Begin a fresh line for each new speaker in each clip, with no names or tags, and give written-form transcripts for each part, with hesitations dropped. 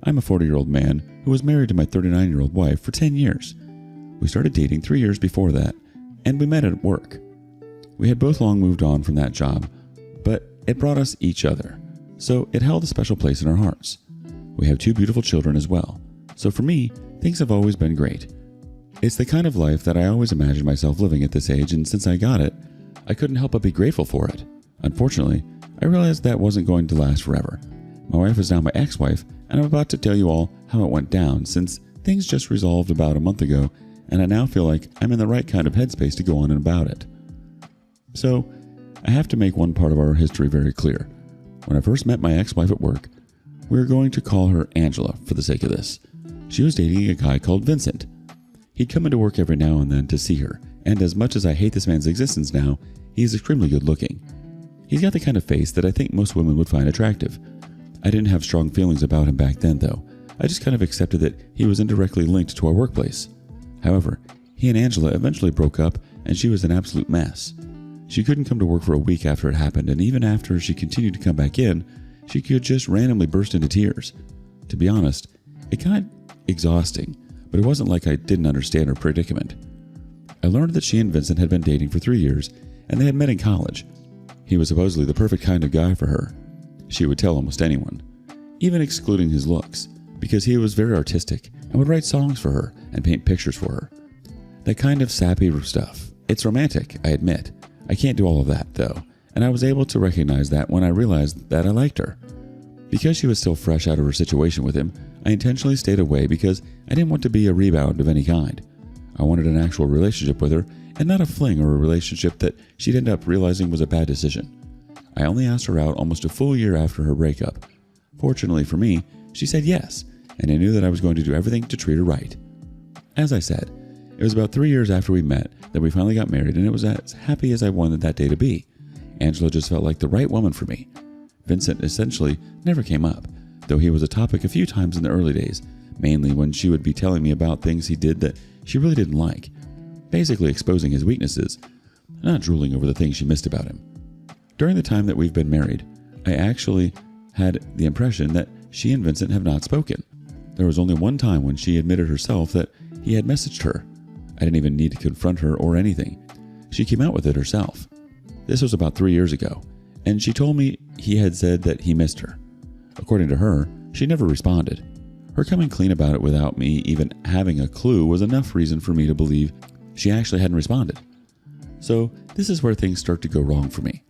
I'm a 40-year-old man who was married to my 39-year-old wife for 10 years. We started dating 3 years before that, and we met at work. We had both long moved on from that job, but it brought us each other, so it held a special place in our hearts. We have 2 beautiful children as well, so for me, things have always been great. It's the kind of life that I always imagined myself living at this age, and since I got it, I couldn't help but be grateful for it. Unfortunately, I realized that wasn't going to last forever. My wife is now my ex-wife, and I'm about to tell you all how it went down since things just resolved about a month ago, and I now feel like I'm in the right kind of headspace to go on and about it. So, I have to make one part of our history very clear. When I first met my ex-wife at work, we were going to call her Angela for the sake of this. She was dating a guy called Vincent. He'd come into work every now and then to see her, and as much as I hate this man's existence now, he's extremely good looking. He's got the kind of face that I think most women would find attractive. I didn't have strong feelings about him back then though. I just kind of accepted that he was indirectly linked to our workplace. However, he and Angela eventually broke up and she was an absolute mess. She couldn't come to work for a week after it happened, and even after she continued to come back in, she could just randomly burst into tears. To be honest, it got exhausting, but it wasn't like I didn't understand her predicament. I learned that she and Vincent had been dating for 3 years and they had met in college. He was supposedly the perfect kind of guy for her. She would tell almost anyone, even excluding his looks, because he was very artistic and would write songs for her and paint pictures for her. That kind of sappy stuff. It's romantic, I admit. I can't do all of that, though, and I was able to recognize that when I realized that I liked her. Because she was still fresh out of her situation with him, I intentionally stayed away because I didn't want to be a rebound of any kind. I wanted an actual relationship with her, and not a fling or a relationship that she'd end up realizing was a bad decision. I only asked her out almost a full year after her breakup. Fortunately for me, she said yes, and I knew that I was going to do everything to treat her right. As I said, it was about 3 years after we met that we finally got married, and it was as happy as I wanted that day to be. Angela just felt like the right woman for me. Vincent essentially never came up, though he was a topic a few times in the early days, mainly when she would be telling me about things he did that she really didn't like, basically exposing his weaknesses, not drooling over the things she missed about him. During the time that we've been married, I actually had the impression that she and Vincent have not spoken. There was only one time when she admitted herself that he had messaged her. I didn't even need to confront her or anything. She came out with it herself. This was about 3 years ago, and she told me he had said that he missed her. According to her, she never responded. Her coming clean about it without me even having a clue was enough reason for me to believe she actually hadn't responded. So this is where things start to go wrong for me.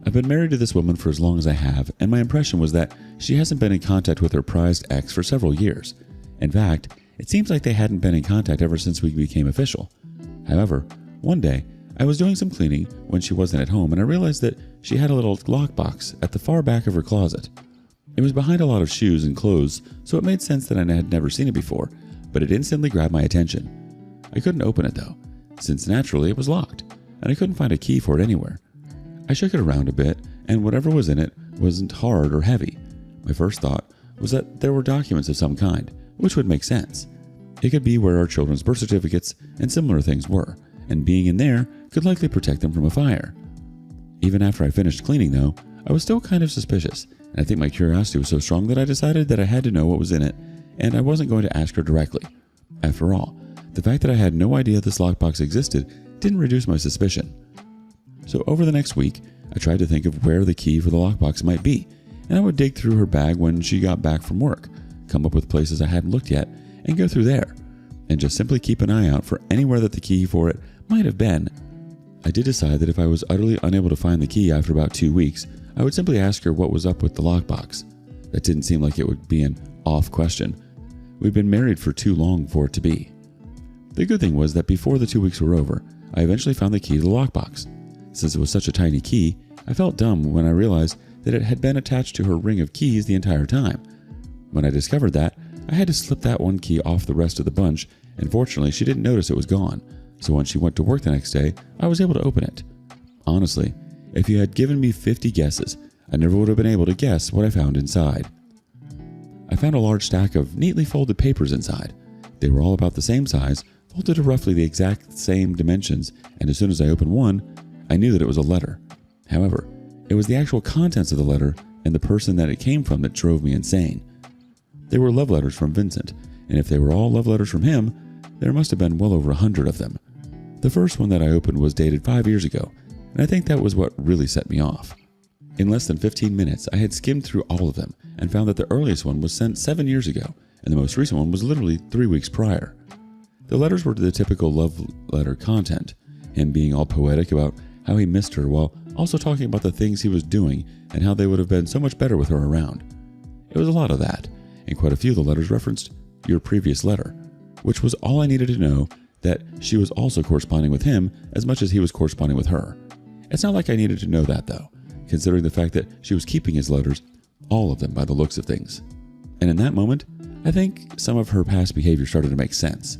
I've been married to this woman for as long as I have, and my impression was that she hasn't been in contact with her prized ex for several years. In fact, it seems like they hadn't been in contact ever since we became official. However, one day, I was doing some cleaning when she wasn't at home, and I realized that she had a little lockbox at the far back of her closet. It was behind a lot of shoes and clothes, so it made sense that I had never seen it before, but it instantly grabbed my attention. I couldn't open it though, since naturally it was locked, and I couldn't find a key for it anywhere. I shook it around a bit, and whatever was in it wasn't hard or heavy. My first thought was that there were documents of some kind, which would make sense. It could be where our children's birth certificates and similar things were, and being in there could likely protect them from a fire. Even after I finished cleaning though, I was still kind of suspicious, and I think my curiosity was so strong that I decided that I had to know what was in it, and I wasn't going to ask her directly. After all, the fact that I had no idea this lockbox existed didn't reduce my suspicion. So over the next week, I tried to think of where the key for the lockbox might be, and I would dig through her bag when she got back from work, come up with places I hadn't looked yet, and go through there, and just simply keep an eye out for anywhere that the key for it might have been. I did decide that if I was utterly unable to find the key after about 2 weeks, I would simply ask her what was up with the lockbox. That didn't seem like it would be an off question. We'd been married for too long for it to be. The good thing was that before the 2 weeks were over, I eventually found the key to the lockbox. Since it was such a tiny key, I felt dumb when I realized that it had been attached to her ring of keys the entire time. When I discovered that, I had to slip that one key off the rest of the bunch, and fortunately she didn't notice it was gone, so when she went to work the next day, I was able to open it. Honestly, if you had given me 50 guesses, I never would have been able to guess what I found inside. I found a large stack of neatly folded papers inside. They were all about the same size, folded to roughly the exact same dimensions, and as soon as I opened one, I knew that it was a letter. However, it was the actual contents of the letter and the person that it came from that drove me insane. They were love letters from Vincent, and if they were all love letters from him, there must have been well over 100 of them. The first one that I opened was dated 5 years ago, and I think that was what really set me off. In less than 15 minutes, I had skimmed through all of them and found that the earliest one was sent 7 years ago, and the most recent one was literally 3 weeks prior. The letters were the typical love letter content, him being all poetic about how he missed her while also talking about the things he was doing and how they would have been so much better with her around. It was a lot of that, and quite a few of the letters referenced your previous letter, which was all I needed to know, that she was also corresponding with him as much as he was corresponding with her. It's not like I needed to know that though, considering the fact that she was keeping his letters, all of them by the looks of things. And in that moment, I think some of her past behavior started to make sense.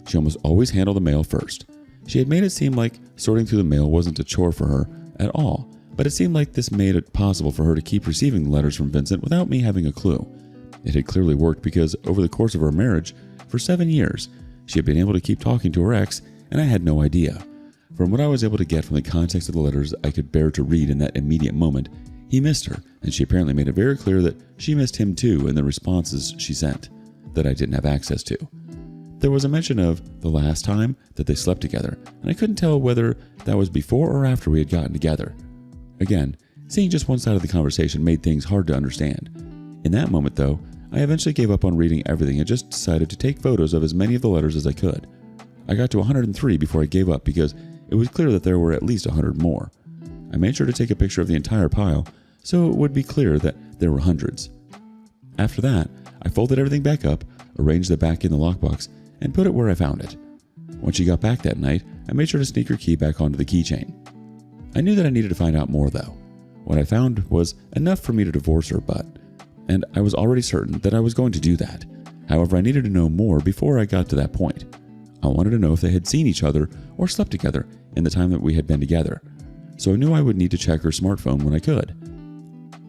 She almost always handled the mail first. She had made it seem like sorting through the mail wasn't a chore for her at all, but it seemed like this made it possible for her to keep receiving the letters from Vincent without me having a clue. It had clearly worked because over the course of our marriage, for 7 years, she had been able to keep talking to her ex, and I had no idea. From what I was able to get from the context of the letters I could bear to read in that immediate moment, he missed her, and she apparently made it very clear that she missed him too in the responses she sent, that I didn't have access to. There was a mention of the last time that they slept together, and I couldn't tell whether that was before or after we had gotten together. Again, seeing just one side of the conversation made things hard to understand. In that moment though, I eventually gave up on reading everything and just decided to take photos of as many of the letters as I could. I got to 103 before I gave up because it was clear that there were at least 100 more. I made sure to take a picture of the entire pile so it would be clear that there were hundreds. After that, I folded everything back up, arranged the back in the lockbox, and put it where I found it. When she got back that night, I made sure to sneak her key back onto the keychain. I knew that I needed to find out more though. What I found was enough for me to divorce her, and I was already certain that I was going to do that. However, I needed to know more before I got to that point. I wanted to know if they had seen each other or slept together in the time that we had been together, so I knew I would need to check her smartphone when I could.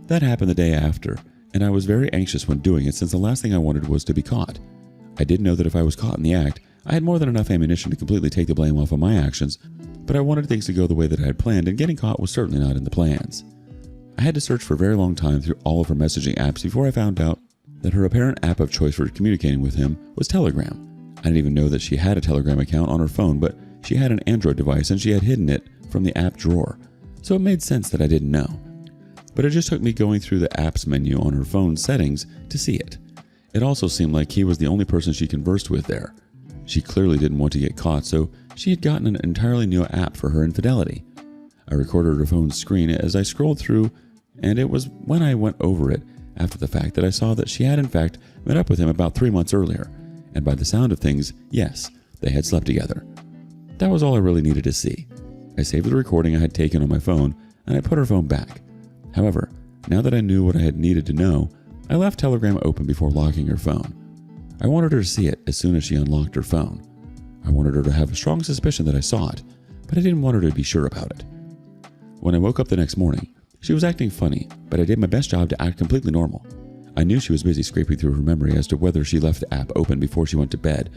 That happened the day after, and I was very anxious when doing it since the last thing I wanted was to be caught. I did know that if I was caught in the act, I had more than enough ammunition to completely take the blame off of my actions, but I wanted things to go the way that I had planned, and getting caught was certainly not in the plans. I had to search for a very long time through all of her messaging apps before I found out that her apparent app of choice for communicating with him was Telegram. I didn't even know that she had a Telegram account on her phone, but she had an Android device and she had hidden it from the app drawer, so it made sense that I didn't know. But it just took me going through the apps menu on her phone settings to see it. It also seemed like he was the only person she conversed with there. She clearly didn't want to get caught, so she had gotten an entirely new app for her infidelity. I recorded her phone's screen as I scrolled through, and it was when I went over it after the fact that I saw that she had in fact met up with him about 3 months earlier, and by the sound of things, yes, they had slept together. That was all I really needed to see. I saved the recording I had taken on my phone, and I put her phone back. However, now that I knew what I had needed to know, I left Telegram open before locking her phone. I wanted her to see it as soon as she unlocked her phone. I wanted her to have a strong suspicion that I saw it, but I didn't want her to be sure about it. When I woke up the next morning, she was acting funny, but I did my best job to act completely normal. I knew she was busy scraping through her memory as to whether she left the app open before she went to bed,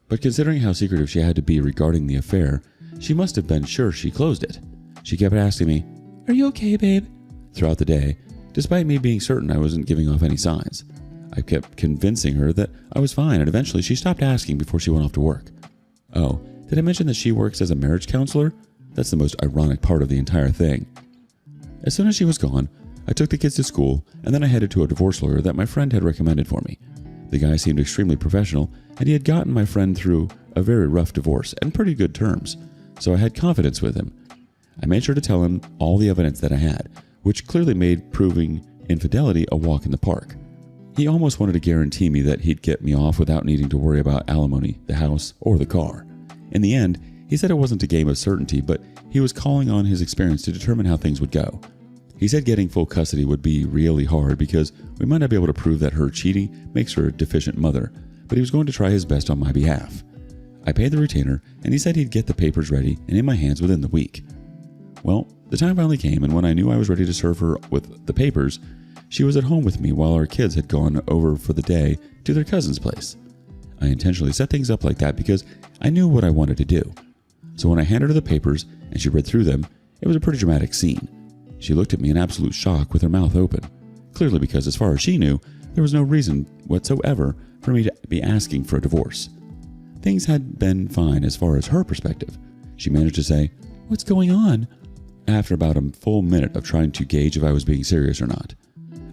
but considering how secretive she had to be regarding the affair, she must have been sure she closed it. She kept asking me, "Are you okay, babe?" throughout the day, despite me being certain I wasn't giving off any signs. I kept convincing her that I was fine, and eventually she stopped asking before she went off to work. Oh, did I mention that she works as a marriage counselor? That's the most ironic part of the entire thing. As soon as she was gone, I took the kids to school, and then I headed to a divorce lawyer that my friend had recommended for me. The guy seemed extremely professional, and he had gotten my friend through a very rough divorce and pretty good terms, so I had confidence with him. I made sure to tell him all the evidence that I had, which clearly made proving infidelity a walk in the park. He almost wanted to guarantee me that he'd get me off without needing to worry about alimony, the house, or the car. In the end, he said it wasn't a game of certainty, but he was calling on his experience to determine how things would go. He said getting full custody would be really hard because we might not be able to prove that her cheating makes her a deficient mother, but he was going to try his best on my behalf. I paid the retainer, and he said he'd get the papers ready and in my hands within the week. Well, the time finally came, and when I knew I was ready to serve her with the papers, she was at home with me while our kids had gone over for the day to their cousin's place. I intentionally set things up like that because I knew what I wanted to do. So when I handed her the papers and she read through them, it was a pretty dramatic scene. She looked at me in absolute shock with her mouth open, clearly because as far as she knew, there was no reason whatsoever for me to be asking for a divorce. Things had been fine as far as her perspective. She managed to say, "What's going on?" after about a full minute of trying to gauge if I was being serious or not.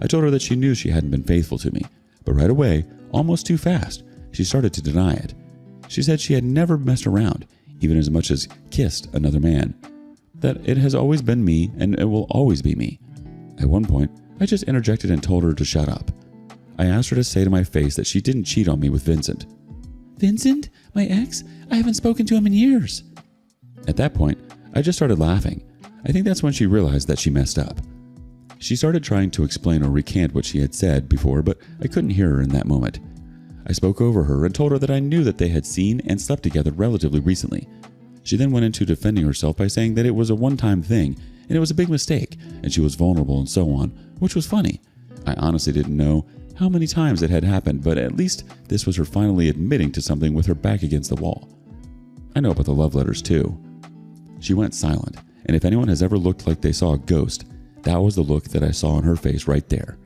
I told her that she knew she hadn't been faithful to me, but right away, almost too fast, she started to deny it. She said she had never messed around, even as much as kissed another man. That it has always been me and it will always be me. At one point, I just interjected and told her to shut up. I asked her to say to my face that she didn't cheat on me with Vincent. "Vincent? My ex? I haven't spoken to him in years." At that point, I just started laughing. I think that's when she realized that she messed up. She started trying to explain or recant what she had said before, but I couldn't hear her in that moment. I spoke over her and told her that I knew that they had seen and slept together relatively recently. She then went into defending herself by saying that it was a one-time thing and it was a big mistake and she was vulnerable and so on, which was funny. I honestly didn't know how many times it had happened, but at least this was her finally admitting to something with her back against the wall. I know about the love letters too. She went silent, and if anyone has ever looked like they saw a ghost, that was the look that I saw on her face right there.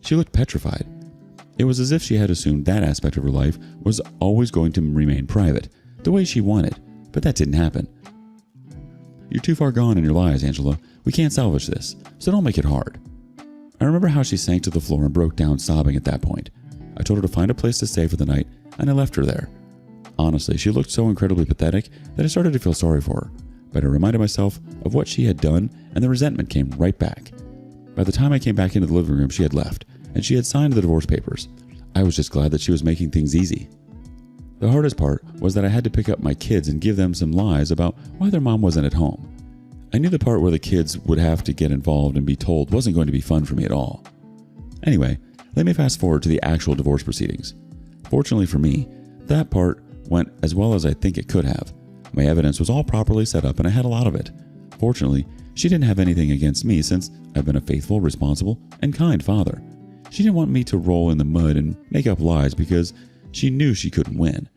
She looked petrified. It was as if she had assumed that aspect of her life was always going to remain private, the way she wanted, but that didn't happen. "You're too far gone in your lies, Angela. We can't salvage this, so don't make it hard." I remember how she sank to the floor and broke down sobbing at that point. I told her to find a place to stay for the night, and I left her there. Honestly, she looked so incredibly pathetic that I started to feel sorry for her, but I reminded myself of what she had done, and the resentment came right back. By the time I came back into the living room, she had left, and she had signed the divorce papers. I was just glad that she was making things easy. The hardest part was that I had to pick up my kids and give them some lies about why their mom wasn't at home. I knew the part where the kids would have to get involved and be told wasn't going to be fun for me at all. Anyway, let me fast forward to the actual divorce proceedings. Fortunately for me, that part went as well as I think it could have. My evidence was all properly set up and I had a lot of it. Fortunately, she didn't have anything against me since I've been a faithful, responsible, and kind father. She didn't want me to roll in the mud and make up lies because she knew she couldn't win.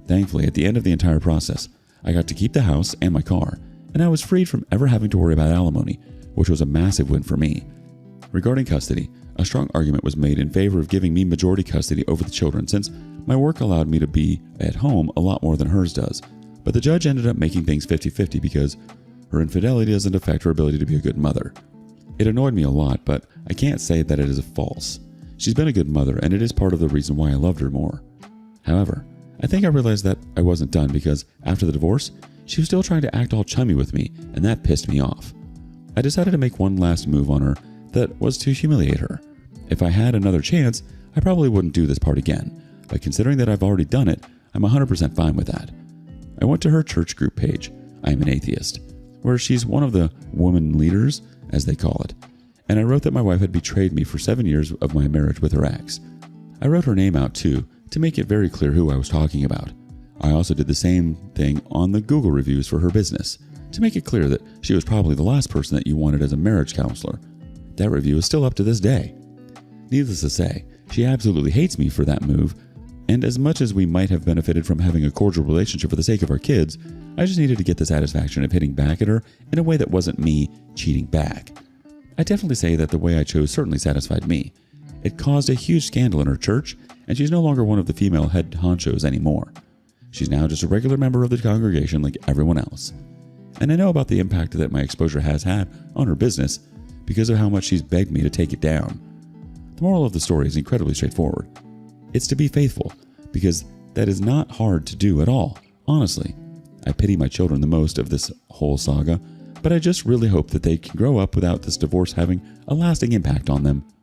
Thankfully, at the end of the entire process, I got to keep the house and my car, and I was freed from ever having to worry about alimony, which was a massive win for me. Regarding custody, a strong argument was made in favor of giving me majority custody over the children since my work allowed me to be at home a lot more than hers does, but the judge ended up making things 50-50 because her infidelity doesn't affect her ability to be a good mother. It annoyed me a lot, but I can't say that it is false. She's been a good mother, and it is part of the reason why I loved her more. However, I think I realized that I wasn't done because after the divorce, she was still trying to act all chummy with me, and that pissed me off. I decided to make one last move on her that was to humiliate her. If I had another chance, I probably wouldn't do this part again, but considering that I've already done it, I'm 100% fine with that. I went to her church group page, I Am an Atheist, where she's one of the woman leaders, as they call it, and I wrote that my wife had betrayed me for 7 years of my marriage with her ex. I wrote her name out too, to make it very clear who I was talking about. I also did the same thing on the Google reviews for her business, to make it clear that she was probably the last person that you wanted as a marriage counselor. That review is still up to this day. Needless to say, she absolutely hates me for that move, and as much as we might have benefited from having a cordial relationship for the sake of our kids, I just needed to get the satisfaction of hitting back at her in a way that wasn't me cheating back. I definitely say that the way I chose certainly satisfied me. It caused a huge scandal in her church, and she's no longer one of the female head honchos anymore. She's now just a regular member of the congregation like everyone else. And I know about the impact that my exposure has had on her business because of how much she's begged me to take it down. The moral of the story is incredibly straightforward. It's to be faithful, because that is not hard to do at all, honestly. I pity my children the most of this whole saga, but I just really hope that they can grow up without this divorce having a lasting impact on them